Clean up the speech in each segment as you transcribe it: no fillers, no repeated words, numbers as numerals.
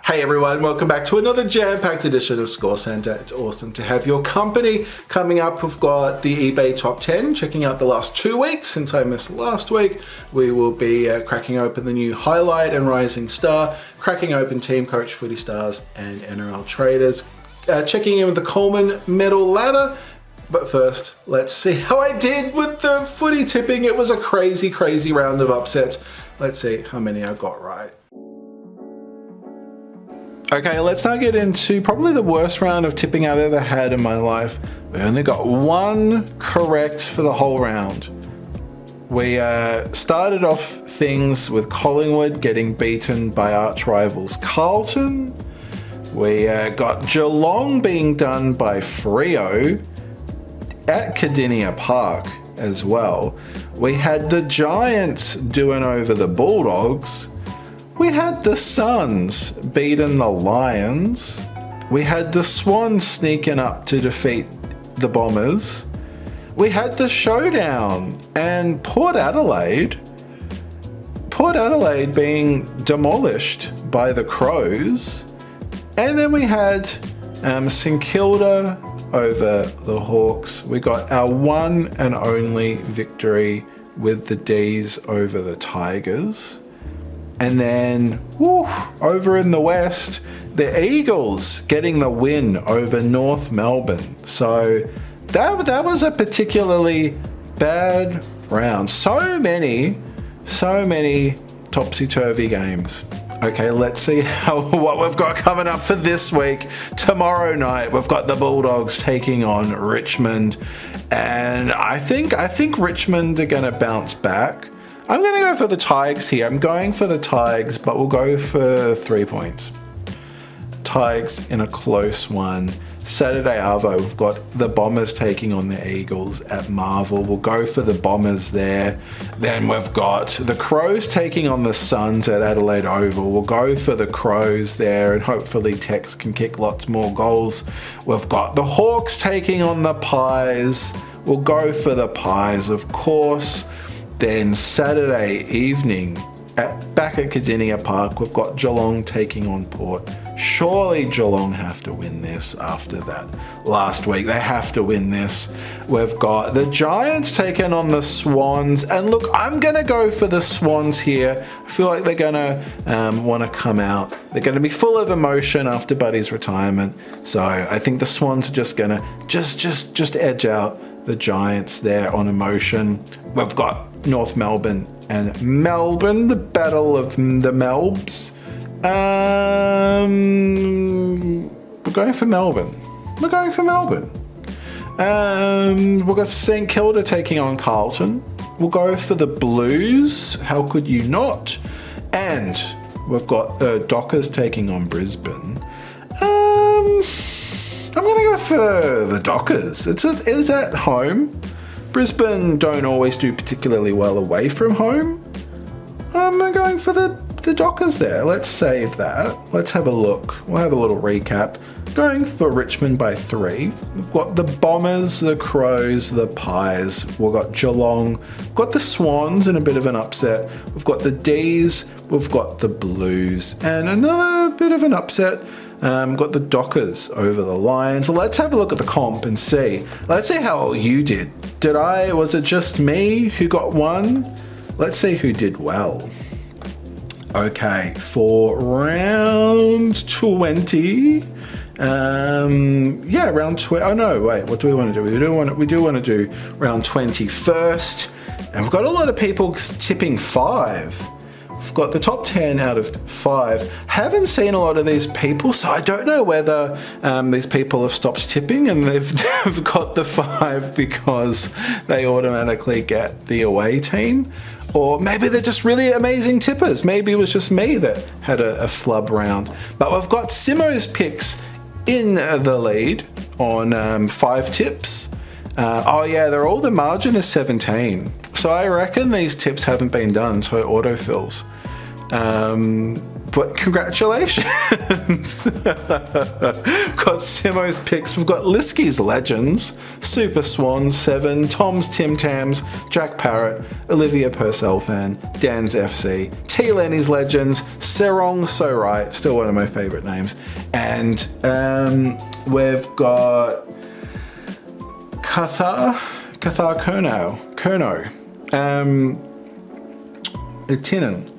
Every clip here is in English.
Hey everyone, welcome back to another jam-packed edition of ScoreCentre. It's awesome to have your company. Coming up, we've got the eBay top 10, checking out the last 2 weeks since I missed last week. We will be cracking open the new Hilite and Rising Star, cracking open TeamCoach, Footy Stars and NRL Traders, checking in with the Coleman Medal ladder. But first, let's see how I did with the footy tipping. It was a crazy round of upsets. Let's see how many I got right. Okay, let's now get into probably the worst round of tipping I've ever had in my life. We only got one correct for the whole round. We started off things with Collingwood getting beaten by arch rivals Carlton. We got Geelong being done by Freo at Cardinia Park as well. We had the Giants doing over the Bulldogs. We had the Suns beating the Lions. We had the Swans sneaking up to defeat the Bombers. We had the Showdown and Port Adelaide being demolished by the Crows. And then we had St Kilda over the Hawks. We got our one and only victory with the D's over the Tigers. And then, over in the West, the Eagles getting the win over North Melbourne. So that was a particularly bad round. So many topsy-turvy games. Okay, let's see what we've got coming up for this week. Tomorrow night, we've got the Bulldogs taking on Richmond. And I think Richmond are going to bounce back. I'm going to go for the Tigers here. I'm going for the Tigers, but we'll go for 3 points. Tigers in a close one. Saturday Arvo, we've got the Bombers taking on the Eagles at Marvel. We'll go for the Bombers there. Then we've got the Crows taking on the Suns at Adelaide Oval. We'll go for the Crows there, and hopefully Tex can kick lots more goals. We've got the Hawks taking on the Pies. We'll go for the Pies, of course. Then Saturday evening, back at Cardinia Park, we've got Geelong taking on Port. Surely Geelong have to win this after that last week. They have to win this. We've got the Giants taking on the Swans. And look, I'm going to go for the Swans here. I feel like they're going to want to come out. They're going to be full of emotion after Buddy's retirement. So I think the Swans are just going to just edge out the Giants there on emotion. We've got North Melbourne and Melbourne, the battle of the Melbs. We're going for Melbourne. We've got St Kilda taking on Carlton. We'll go for the Blues. How could you not? And we've got Dockers taking on Brisbane. I'm going to go for the Dockers. It is at home. Brisbane don't always do particularly well away from home. I'm going for the Dockers there. Let's save that. Let's have a look. We'll have a little recap. Going for Richmond by 3. We've got the Bombers, the Crows, the Pies. We've got Geelong. We've got the Swans in a bit of an upset. We've got the D's. We've got the Blues. And another bit of an upset. Got the Dockers over the Lions. Let's have a look at the comp and see. Let's see how you did. Was it just me who got one? Let's see who did well. Okay, for round 20. Round 20. Oh no, wait, what do we want to do? We do want to do round 20 first. And we've got a lot of people tipping 5. We've got the top 10 out of 5. Haven't seen a lot of these people, so I don't know whether these people have stopped tipping and they've got the 5 because they automatically get the away team. Or maybe they're just really amazing tippers. Maybe it was just me that had a flub round. But we've got Simo's picks in the lead on 5 tips. They're all the margin is 17. So I reckon these tips haven't been done, so it autofills. But congratulations. We've got Simo's picks. We've got Liskey's Legends, Super Swans 7, Tom's Tim Tams, Jack Parrott, Olivia Purcell fan, Dan's FC, T Lenny's Legends, Serong So Right, still one of my favourite names, and we've got Kathar Kerno, Tinnen.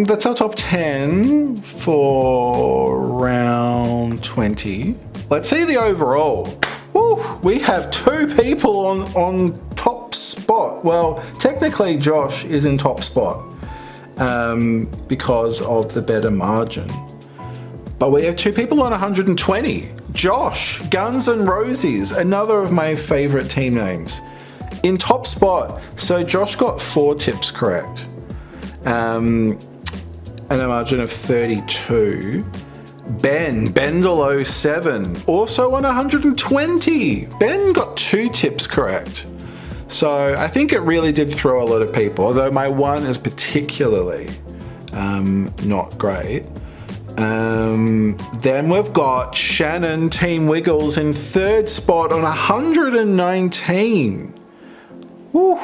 That's our top 10 for round 20. Let's see the overall. Woo, we have 2 people on top spot. Well, technically Josh is in top spot because of the better margin. But we have 2 people on 120. Josh, Guns N' Roses, another of my favourite team names, in top spot. So Josh got 4 tips correct. And a margin of 32. Bendel07, also on 120. Ben got 2 tips correct. So I think it really did throw a lot of people, although my one is particularly not great. Then we've got Shannon, Team Wiggles, in 3rd spot on 119. Woo.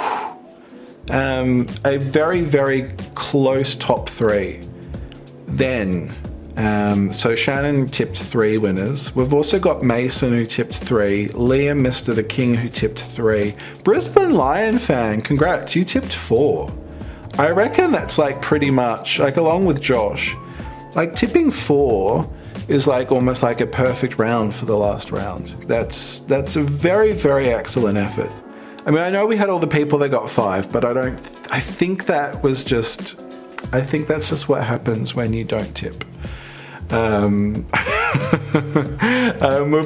A very, very close top 3. Then, so Shannon tipped 3 winners. We've also got Mason, who tipped 3. Liam, Mr. the King, who tipped 3. Brisbane Lion fan, congrats, you tipped 4. I reckon that's like pretty much, like along with Josh, like tipping 4 is like almost like a perfect round for the last round. That's a very, very excellent effort. I mean, I know we had all the people that got 5, but I think that's just what happens when you don't tip. We've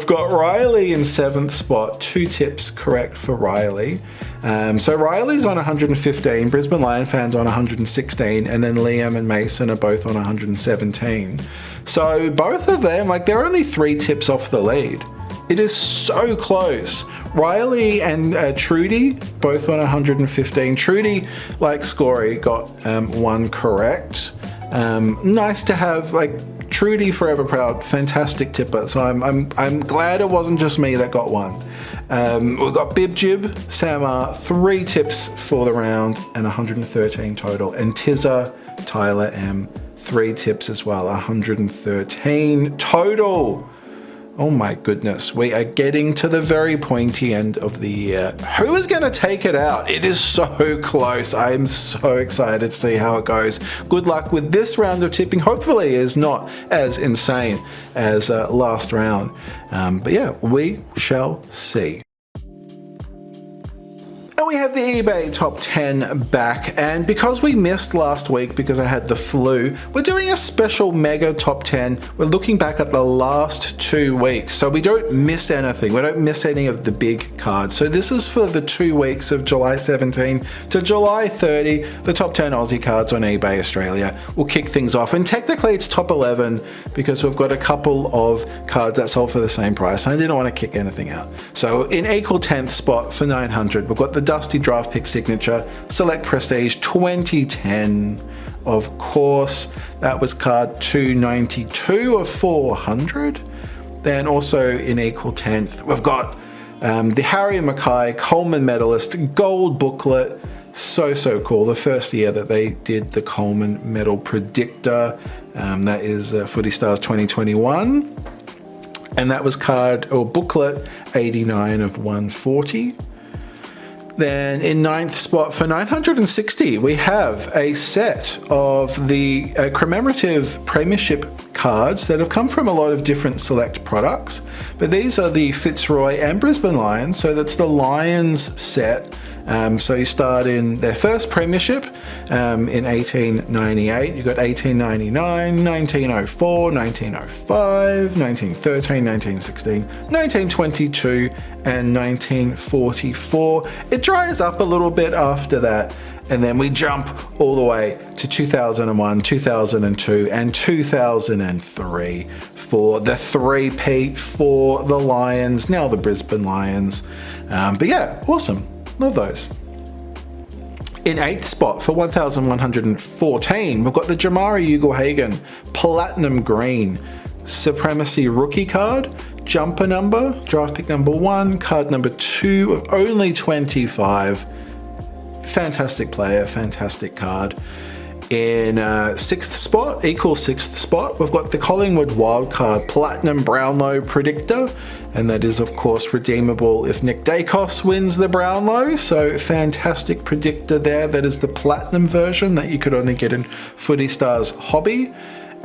got Riley in 7th spot, 2 tips correct for Riley. So Riley's on 115, Brisbane Lion fans on 116, and then Liam and Mason are both on 117. So both of them, like, they're only 3 tips off the lead. It is so close. Riley and Trudy both on 115. Trudy, like Scorey, got 1 correct. Nice to have, like, Trudy forever proud, fantastic tipper. So I'm glad it wasn't just me that got 1. We've got Bib Jib, Sam R, 3 tips for the round and 113 total. And Tizza, Tyler M, 3 tips as well, 113 total. Oh my goodness, we are getting to the very pointy end of the year. Who is going to take it out? It is so close. I am so excited to see how it goes. Good luck with this round of tipping. Hopefully it's not as insane as last round. But yeah, we shall see. And we have the eBay top 10 back, and because we missed last week because I had the flu, we're doing a special mega top 10. We're looking back at the last 2 weeks, so we don't miss anything. We don't miss any of the big cards. So this is for the 2 weeks of July 17 to July 30, the top 10 Aussie cards on eBay Australia. We'll kick things off, and technically it's top 11 because we've got a couple of cards that sold for the same price. I didn't want to kick anything out. So in equal 10th spot for 900, we've got the Dusty Draft Pick Signature Select Prestige 2010. Of course, that was card 292 of 400. Then also in equal 10th, we've got the Harry Mackay Coleman Medalist Gold Booklet. So cool. The first year that they did the Coleman Medal Predictor. That is Footy Stars 2021. And that was card or booklet 89 of 140. Then in 9th spot for 960, we have a set of the commemorative premiership cards that have come from a lot of different select products. But these are the Fitzroy and Brisbane Lions, so that's the Lions set. So you start in their first premiership in 1898. You've got 1899, 1904, 1905, 1913, 1916, 1922, and 1944. It dries up a little bit after that, and then we jump all the way to 2001, 2002, and 2003 for the three-peat for the Lions, now the Brisbane Lions. But yeah, awesome. Love those. In 8th spot for 1,114, we've got the Jamari Ugle-Hagan Platinum Green Supremacy Rookie card, jumper number, draft pick number 1, card number 2 of only 25. Fantastic player, fantastic card. In 6th spot, equal 6th spot, we've got the Collingwood Wildcard Platinum Brownlow Predictor, and that is of course redeemable if Nick Dacos wins the Brownlow, so fantastic predictor there. That is the Platinum version that you could only get in Footy Stars Hobby,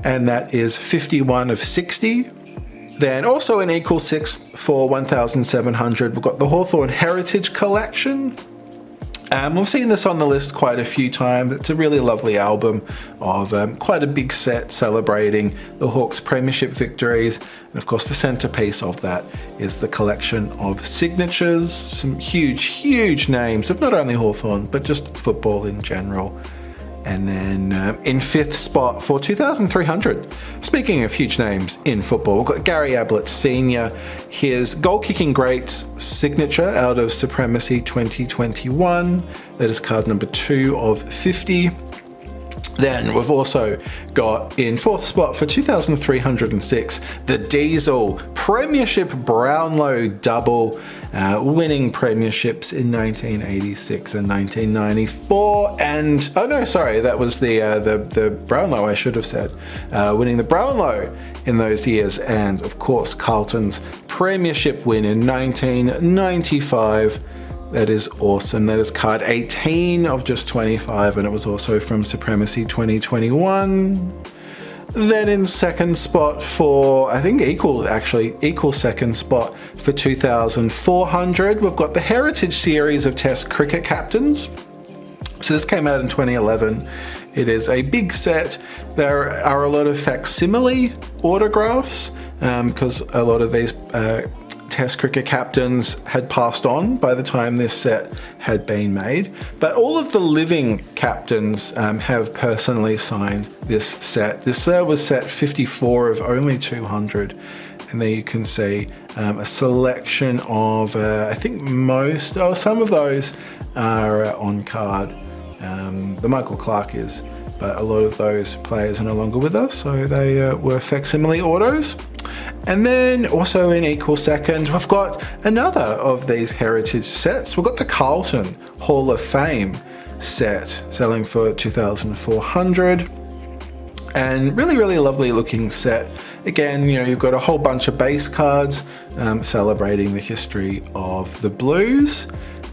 and that is 51 of 60. Then also in equal 6th for 1,700, we've got the Hawthorn Heritage Collection. We've seen this on the list quite a few times. It's a really lovely album of quite a big set celebrating the Hawks' premiership victories. And of course, the centerpiece of that is the collection of signatures, some huge, huge names of not only Hawthorn, but just football in general. And then in 5th spot for 2,300, speaking of huge names in football, we've got Gary Ablett Sr., his goal-kicking greats signature out of Supremacy 2021. That is card number 2 of 50. Then we've also got in 4th spot for 2,306, the Diesel Premiership Brownlow Double, winning premierships in 1986 and 1994. And, oh no, sorry, that was the Brownlow, I should have said. Winning the Brownlow in those years. And of course, Carlton's premiership win in 1995. That is awesome. That is card 18 of just 25, and it was also from Supremacy 2021. Then in 2nd spot for, I think equal 2nd spot for 2,400, we've got the Heritage Series of Test Cricket Captains. So this came out in 2011. It is a big set. There are a lot of facsimile autographs because a lot of these Test cricket captains had passed on by the time this set had been made, but all of the living captains have personally signed this set. This was set 54 of only 200, and there you can see a selection of I think some of those are on card. The Michael Clark is, but a lot of those players are no longer with us, so they were facsimile autos. And then also in equal second, we've got another of these heritage sets. We've got the Carlton Hall of Fame set selling for 2,400, and really, really lovely looking set. Again, you've got a whole bunch of base cards celebrating the history of the Blues.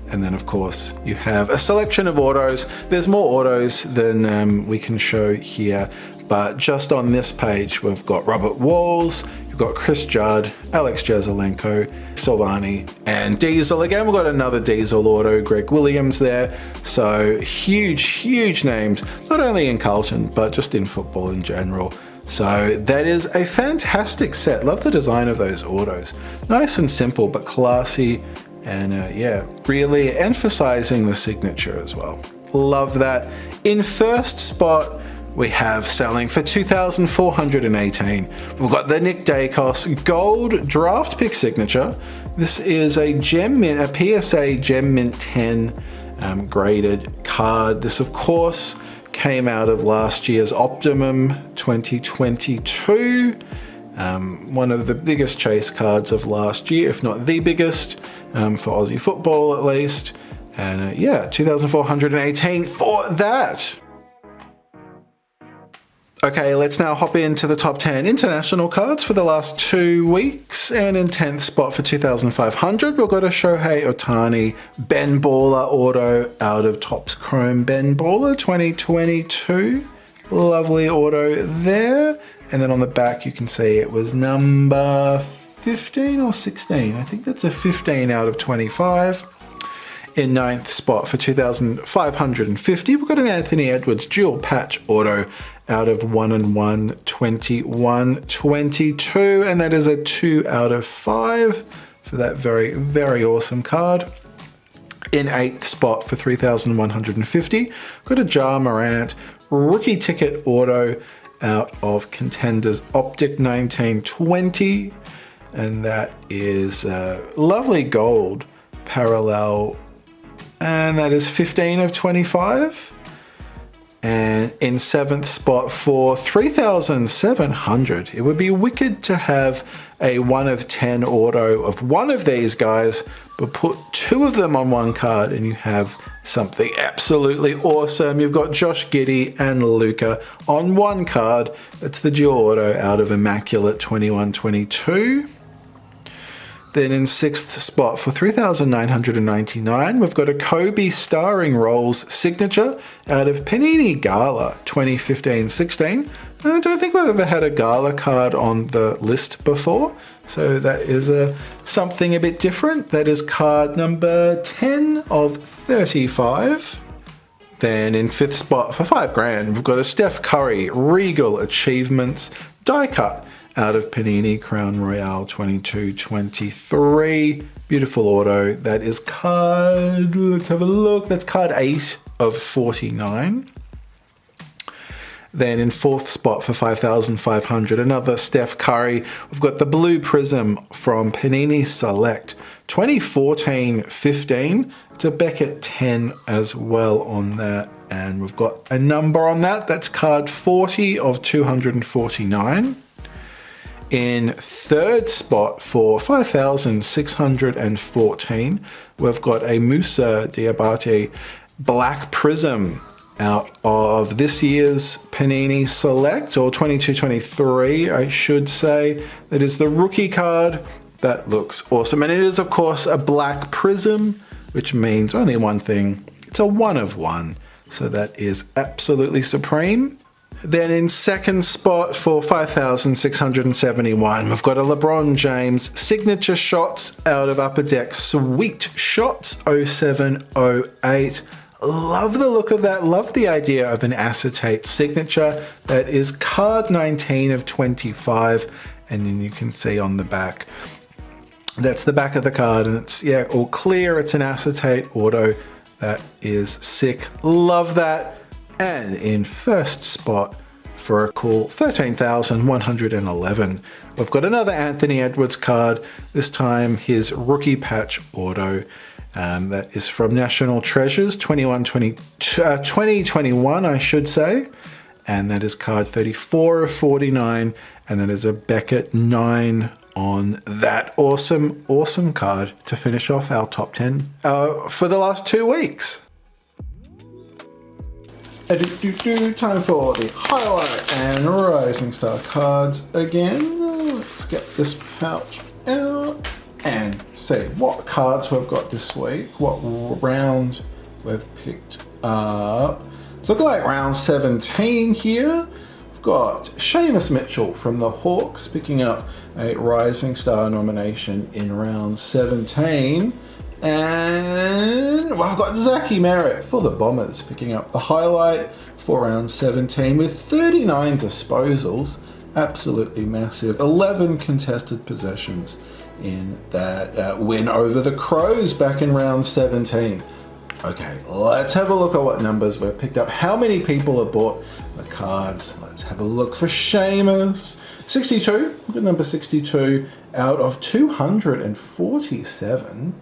And then, of course, you have a selection of autos. There's more autos than we can show here, but just on this page, we've got Robert Walls, you've got Chris Judd, Alex Jazelenko, Silvani, and Diesel. Again, we've got another Diesel auto, Greg Williams there. So huge, huge names, not only in Carlton, but just in football in general. So that is a fantastic set. Love the design of those autos. Nice and simple, but classy. And yeah, really emphasizing the signature as well. Love that. In 1st spot, we have selling for 2,418. We've got the Nick Dacos Gold Draft Pick Signature. This is a Gem Mint, a PSA Gem Mint 10 graded card. This, of course, came out of last year's Optimum 2022. One of the biggest chase cards of last year, if not the biggest, for Aussie football at least. And yeah, 2,418 for that. Okay, let's now hop into the top 10 international cards for the last 2 weeks. And in 10th spot for 2,500, we've got a Shohei Ohtani Ben Baller auto out of Topps Chrome Ben Baller 2022. Lovely auto there. And then on the back, you can see it was number 15 or 16. I think that's a 15 out of 25. In 9th spot for 2,550, we've got an Anthony Edwards dual patch auto out of 1/1 21/22, and that is a 2 out of 5 for that very, very awesome card. In 8th spot for 3,150, we've got a Ja Morant rookie ticket auto out of Contenders Optic 1920, and that is lovely gold parallel and that is 15 of 25. And in 7th spot for 3,700, it would be wicked to have a 1 of 10 auto of one of these guys, but put 2 of them on one card and you have something absolutely awesome. You've got Josh Giddey and Luca on one card. That's the dual auto out of Immaculate 21-22. Then in 6th spot for 3,999, we've got a Kobe Starring Roles signature out of Panini Gala 2015-16. I don't think we've ever had a Gala card on the list before, so that is something a bit different. That is card number 10 of 35. Then in 5th spot for $5,000, we've got a Steph Curry Regal Achievements die cut out of Panini Crown Royale 22-23. Beautiful auto. That is card, let's have a look, that's card 8 of 49. Then in 4th spot for 5,500, another Steph Curry. We've got the Blue Prism from Panini Select 2014-15. It's a Beckett 10 as well on that. And we've got a number on that. That's card 40 of 249. In 3rd spot for 5,614, we've got a Musa Diabate Black Prism out of this year's Panini Select, or 22-23, I should say. That is the rookie card. That looks awesome. And it is, of course, a black prism, which means only one thing. It's a 1 of 1. So that is absolutely supreme. Then in 2nd spot for 5,671, we've got a LeBron James Signature Shots out of Upper Deck Sweet Shots 07-08. Love the look of that. Love the idea of an acetate signature. That is card 19 of 25. And then you can see on the back, that's the back of the card. And it's, yeah, all clear. It's an acetate auto. That is sick. Love that. And in 1st spot for a cool 13,111, we've got another Anthony Edwards card, this time his rookie patch auto. That is from National Treasures 2021, I should say. And that is card 34 of 49. And that is a Beckett 9 on that. Awesome, awesome card to finish off our top 10 for the last 2 weeks. Time for the highlight and rising star cards again. Let's get this pouch out and see what cards we've got this week, what round we've picked up. It's looking like round 17 here. We've got Seamus Mitchell from the Hawks picking up a rising star nomination in round 17. And well, I've got Zachy Merritt for the Bombers picking up the highlight for round 17 with 39 disposals. Absolutely massive. 11 contested possessions in that win over the Crows back in round 17. Okay, let's have a look at what numbers we've picked up. How many people have bought the cards? Let's have a look for Seamus. 62, good number 62 out of 247.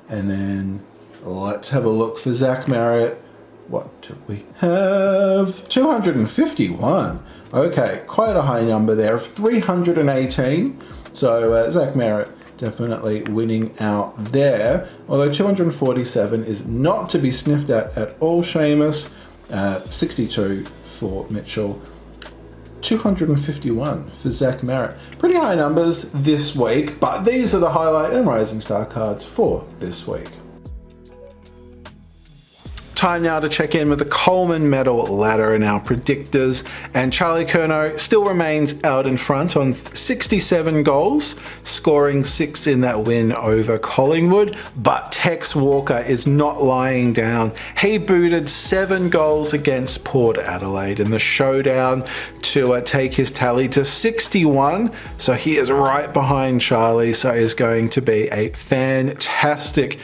And then let's have a look for Zach Marriott. What do we have? 251. Okay, quite a high number there of 318. So Zach Marriott definitely winning out there. Although 247 is not to be sniffed at all, Seamus. 62 for Mitchell. 251 for Zach Merritt. Pretty high numbers this week, but these are the highlight and rising star cards for this week. Time now to check in with the Coleman Medal ladder and our predictors. And Charlie Curnow still remains out in front on 67 goals, scoring 6 in that win over Collingwood. But Tex Walker is not lying down. He booted 7 goals against Port Adelaide in the showdown to take his tally to 61. So he is right behind Charlie. So it's going to be a fantastic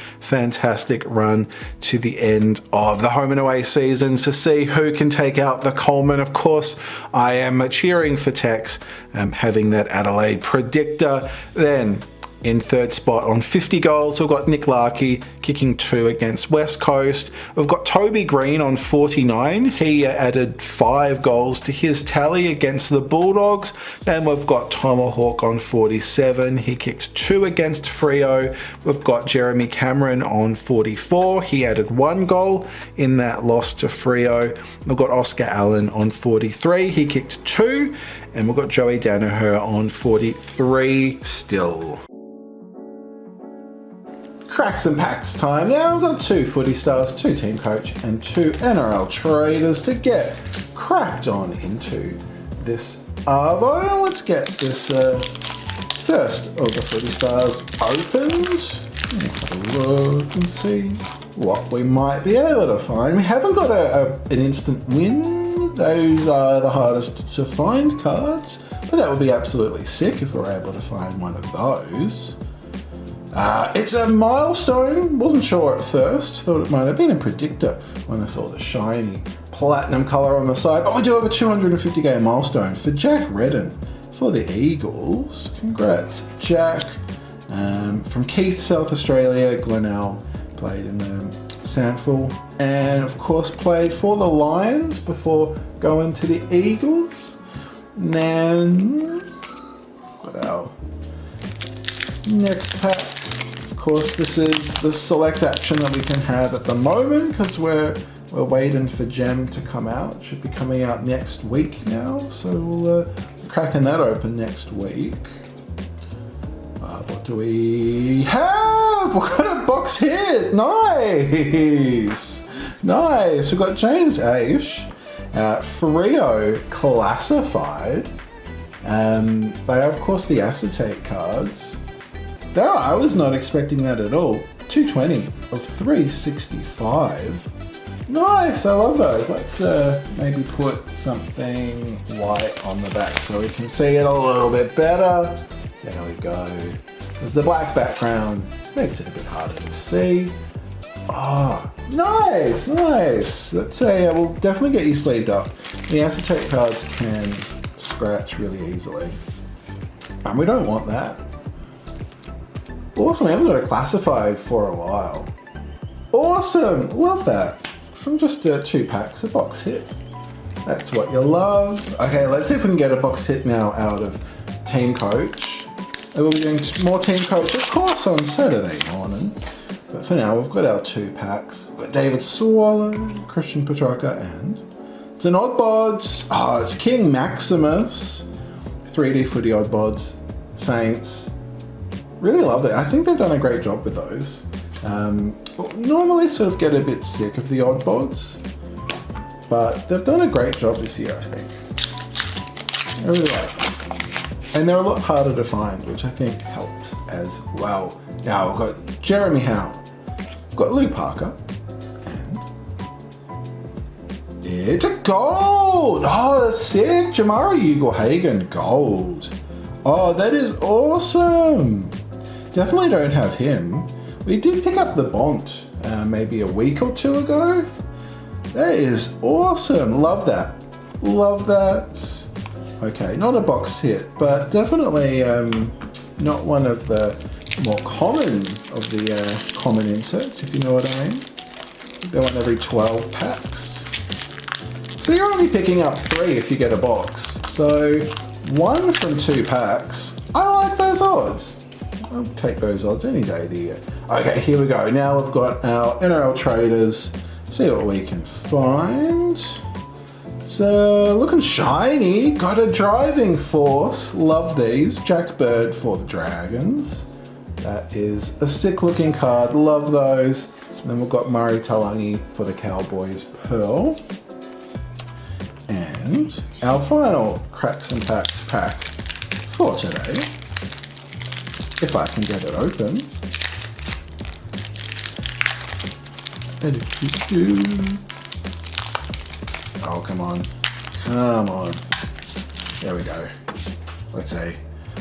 run to the end of the home and away seasons to see who can take out the Coleman. Of course, I am cheering for Tex, having that Adelaide predictor. Then In third spot on 50 goals, we've got Nick Larkey kicking 2 against West Coast. We've got Toby Green on 49. He added 5 goals to his tally against the Bulldogs. Then we've got Tomahawk on 47. He kicked 2 against Freo. We've got Jeremy Cameron on 44. He added 1 goal in that loss to Freo. We've got Oscar Allen on 43. He kicked 2. And we've got Joey Danaher on 43 still. Cracks and packs time. Now we've got 2 footy stars, 2 TeamCoach and 2 NRL traders to get cracked on into this Arvo. Let's get this first of the footy stars opened. Let's have a look and see what we might be able to find. We haven't got an instant win. Those are the hardest to find cards, but that would be absolutely sick if we're able to find one of those. It's a milestone. Wasn't sure at first. Thought it might have been a predictor when I saw the shiny platinum colour on the side. But we do have a 250 game milestone for Jack Redden for the Eagles. Congrats, Jack. From Keith, South Australia. Glenelg played in the Sandful. And of course played for the Lions before going to the Eagles. And then got our next pack. Of course, this is the select action that we can have at the moment because we're waiting for Gem to come out. It should be coming out next week now, so we'll be cracking that open next week. What do we have? We've got a box hit. Nice, nice. We've got James Aish, Freo classified. They are of course the acetate cards. I was not expecting that at all. 220 of 365. Nice, I love those. Let's maybe put something white on the back so we can see it a little bit better. There we go. There's the black background. Makes it a bit harder to see. Oh, nice, nice. Let's say we'll definitely get you sleeved up. The acetate cards can scratch really easily. And we don't want that. Awesome, we haven't got a classified for a while. Awesome, love that. From just 2 packs, a box hit. That's what you love. Okay, let's see if we can get a box hit now out of TeamCoach. We'll be doing more TeamCoach, of course, on Saturday morning. But for now, we've got our 2 packs. We've got David Swallow, Christian Petrarca, and it's an Oddbods. Oh, it's King Maximus. 3D footy Oddbods, Saints. Really love it. I think they've done a great job with those. Normally sort of get a bit sick of the Oddbods, but they've done a great job this year, I think. I really like them. And they're a lot harder to find, which I think helps as well. Now we've got Jeremy Howe, we've got Lou Parker, and it's a gold! Oh, that's sick! Jamara Ugle-Hagan gold. Oh, that is awesome! Definitely don't have him. We did pick up the Bont maybe a week or 2 ago. That is awesome. Love that. Love that. Okay, not a box hit, but definitely not one of the more common of the common inserts, if you know what I mean. They're one every 12 packs. So you're only picking up 3 if you get a box. So 1 from 2 packs. I like those odds. I'll take those odds any day of the year. Okay, here we go. Now we've got our NRL traders. See what we can find. It's looking shiny. Got a driving force. Love these. Jack Bird for the Dragons. That is a sick looking card. Love those. And then we've got Murray Talangi for the Cowboys Pearl. And our final Cracks and Packs pack for today. If I can get it open. Oh, come on. Come on. There we go. Let's see.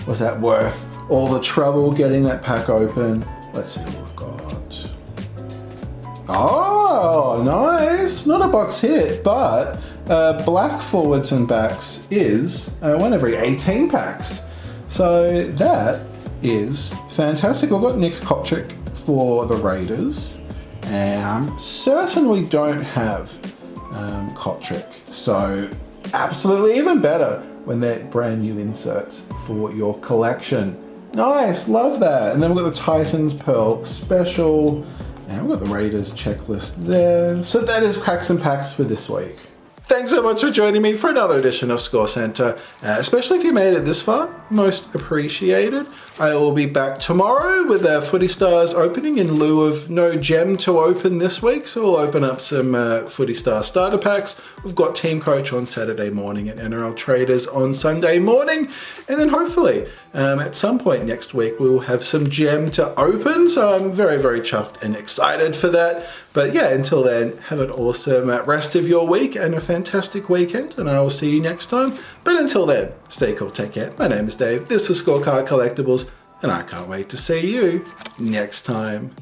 Was that worth all the trouble getting that pack open? Let's see what we've got. Oh, nice. Not a box hit, but black forwards and backs is 1 every 18 packs. So that is fantastic. We've got Nick Kopchik for the Raiders, and I'm certain we don't have Kopchik. So absolutely even better when they're brand new inserts for your collection. Nice, love that. And then we've got the Titans Pearl Special, and we've got the Raiders checklist there. So that is Cracks and Packs for this week. Thanks so much for joining me for another edition of ScoreCentre, especially if you made it this far, most appreciated. I will be back tomorrow with our Footy Stars opening in lieu of no gem to open this week, so we'll open up some Footy Star starter packs. We've got TeamCoach on Saturday morning and NRL Traders on Sunday morning, and then hopefully at some point next week we will have some gem to open, so I'm very, very chuffed and excited for that. But yeah, until then, have an awesome rest of your week and a fantastic weekend, and I will see you next time. But until then, stay cool, take care. My name is Dave, this is Scorecard Collectibles, and I can't wait to see you next time.